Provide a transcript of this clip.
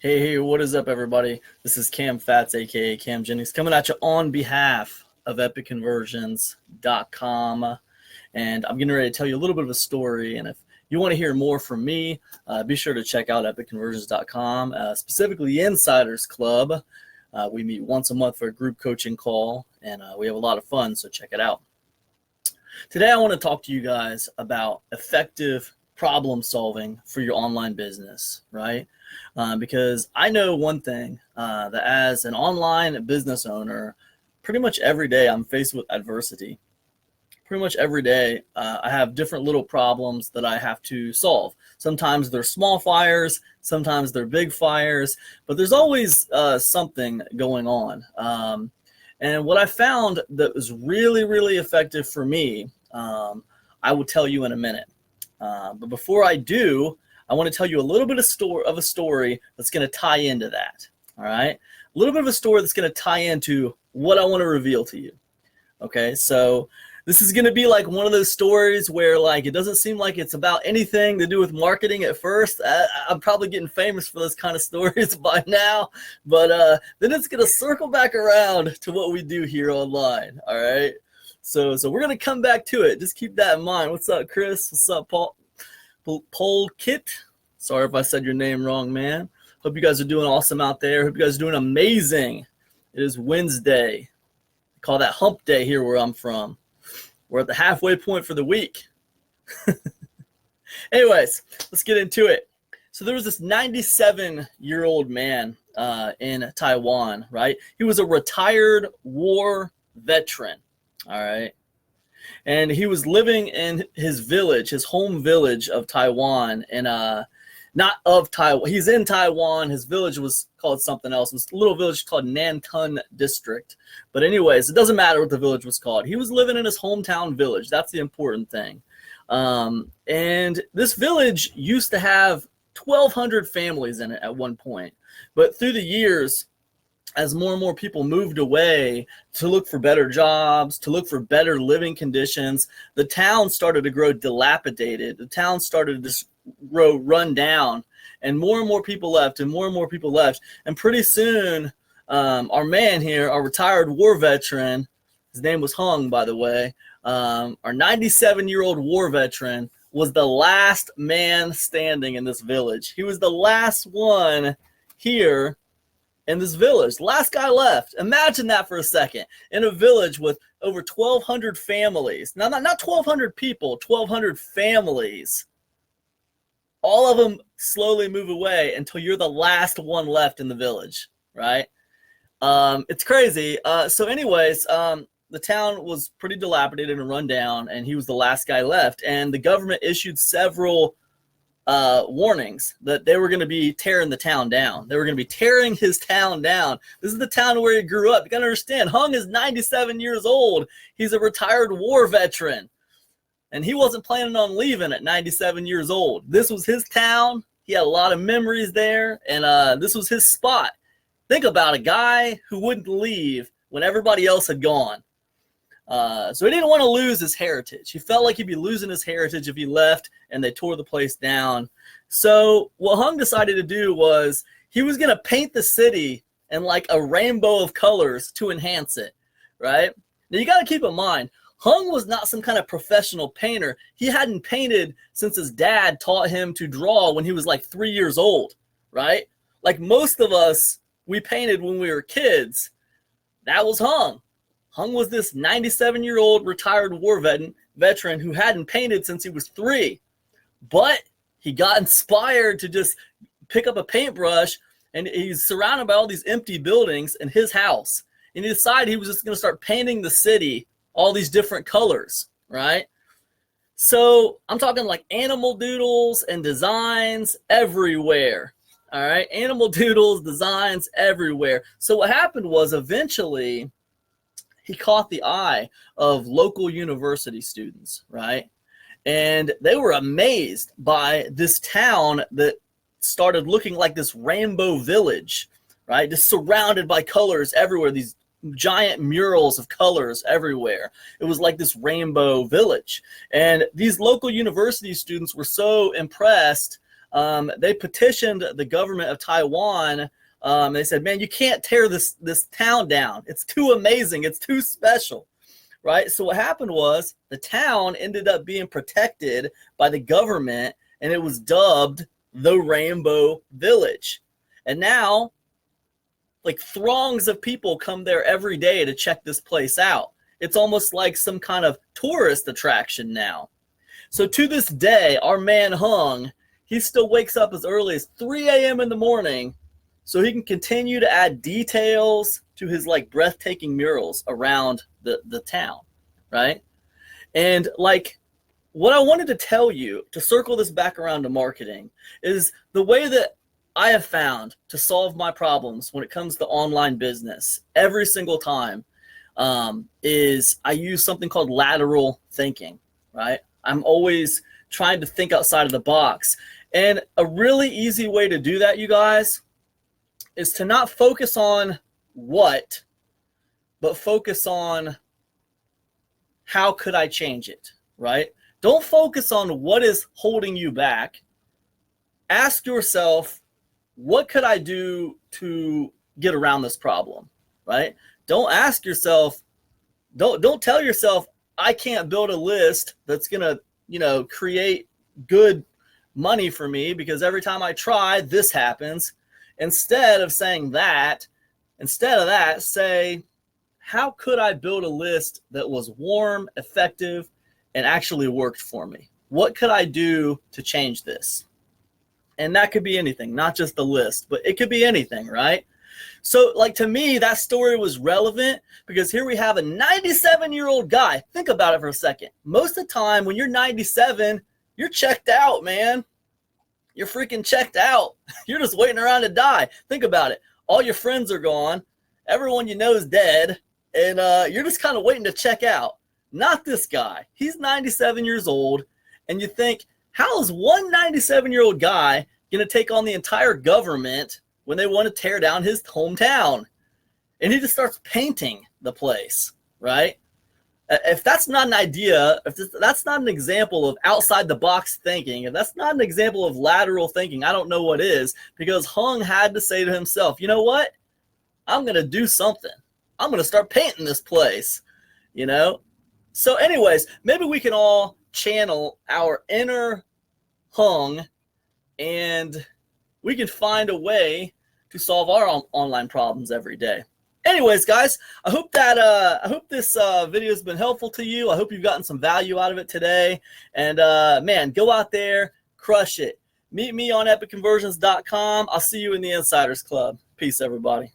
Hey, what is up, everybody? This is Cam Fats, aka Cam Jennings, coming at you on behalf of EpicConversions.com. And I'm getting ready to tell you a little bit of a story. And if you want to hear more from me, be sure to check out EpicConversions.com, specifically the Insiders Club. We meet once a month for a group coaching call, and we have a lot of fun, so check it out. Today, I want to talk to you guys about effective problem solving for your online business, right? Because I know one thing, that as an online business owner, pretty much every day I'm faced with adversity. Pretty much every day I have different little problems that I have to solve. Sometimes they're small fires, sometimes they're big fires, but there's always something going on. And what I found that was really, really effective for me, I will tell you in a minute. But before I do, I want to tell you a little bit of a story that's going to tie into that. All right, a little bit of a story that's going to tie into what I want to reveal to you. Okay, so this is going to be like one of those stories where like it doesn't seem like it's about anything to do with marketing at first. I'm probably getting famous for those kind of stories by now, but then it's going to circle back around to what we do here online. All right. So we're going to come back to it. Just keep that in mind. What's up, Chris? What's up, Paul Kit? Sorry if I said your name wrong, man. Hope you guys are doing awesome out there. Hope you guys are doing amazing. It is Wednesday. We call that hump day here where I'm from. We're at the halfway point for the week. Anyways, let's get into it. So there was this 97-year-old man in Taiwan, right? He was a retired war veteran. All right. And he was living in his village, his home village of Taiwan, and not of Taiwan. He's in Taiwan. His village was called something else. It was a little village called Nantun District. But anyways, it doesn't matter what the village was called. He was living in his hometown village. That's the important thing. And this village used to have 1,200 families in it at one point. But through the years, as more and more people moved away to look for better jobs, to look for better living conditions, the town started to grow dilapidated. The town started to grow run down, and more people left, and more people left. And pretty soon, our man here, our retired war veteran, his name was Hung, by the way, our 97-year-old war veteran was the last man standing in this village. He was the last one here in this village. Last guy left. Imagine that for a second. In a village with over 1,200 families. Now, not 1,200 people, 1,200 families. All of them slowly move away until you're the last one left in the village, right? It's crazy. So anyways, the town was pretty dilapidated and run down, and he was the last guy left. And the government issued several warnings that they were going to be tearing the town down. They were going to be tearing his town down. This is the town where he grew up. You got to understand, Hung is 97 years old. He's a retired war veteran, and he wasn't planning on leaving at 97 years old. This was his town. He had a lot of memories there, and this was his spot. Think about a guy who wouldn't leave when everybody else had gone. So he didn't want to lose his heritage. He felt like he'd be losing his heritage if he left and they tore the place down. So what Hung decided to do was he was going to paint the city in like a rainbow of colors to enhance it, right? Now you got to keep in mind, Hung was not some kind of professional painter. He hadn't painted since his dad taught him to draw when he was like 3 years old, right? Like most of us, we painted when we were kids. That was Hung. Hung was this 97-year-old retired war veteran who hadn't painted since he was 3. But he got inspired to just pick up a paintbrush, and he's surrounded by all these empty buildings in his house. And he decided he was just going to start painting the city all these different colors, right? So I'm talking like animal doodles and designs everywhere. All right, animal doodles, designs everywhere. So what happened was eventually he caught the eye of local university students, right? And they were amazed by this town that started looking like this rainbow village, right? Just surrounded by colors everywhere, these giant murals of colors everywhere. It was like this rainbow village. And these local university students were so impressed they petitioned the government of Taiwan. They said, man, you can't tear this town down. It's too amazing. It's too special, right? So what happened was the town ended up being protected by the government, and it was dubbed the Rainbow Village. And now, like, throngs of people come there every day to check this place out. It's almost like some kind of tourist attraction now. So to this day, our man Hung, he still wakes up as early as 3 a.m. in the morning so he can continue to add details to his like breathtaking murals around the town, right? And like, what I wanted to tell you, to circle this back around to marketing, is the way that I have found to solve my problems when it comes to online business every single time is I use something called lateral thinking, right? I'm always trying to think outside of the box. And a really easy way to do that, you guys, is to not focus on what, but focus on how could I change it, right? Don't focus on what is holding you back. Ask yourself, what could I do to get around this problem, right? Don't ask yourself, don't tell yourself, I can't build a list that's going to, create good money for me because every time I try, this happens. Instead of saying that, say, how could I build a list that was warm, effective, and actually worked for me? What could I do to change this? And that could be anything, not just the list, but it could be anything, right? So like, to me, that story was relevant because here we have a 97-year-old guy. Think about it for a second. Most of the time when you're 97, you're checked out, man. You're freaking checked out. You're just waiting around to die. Think about it. All your friends are gone. Everyone you know is dead. And you're just kind of waiting to check out. Not this guy. He's 97 years old. And you think, how is one 97-year-old guy going to take on the entire government when they want to tear down his hometown? And he just starts painting the place, right? If that's not an idea, if that's not an example of outside the box thinking, if that's not an example of lateral thinking, I don't know what is, because Hung had to say to himself, you know what? I'm going to do something. I'm going to start painting this place, So anyways, maybe we can all channel our inner Hung and we can find a way to solve our online problems every day. Anyways, guys, I hope this video has been helpful to you. I hope you've gotten some value out of it today. And man, go out there, crush it. Meet me on epicconversions.com. I'll see you in the Insiders Club. Peace, everybody.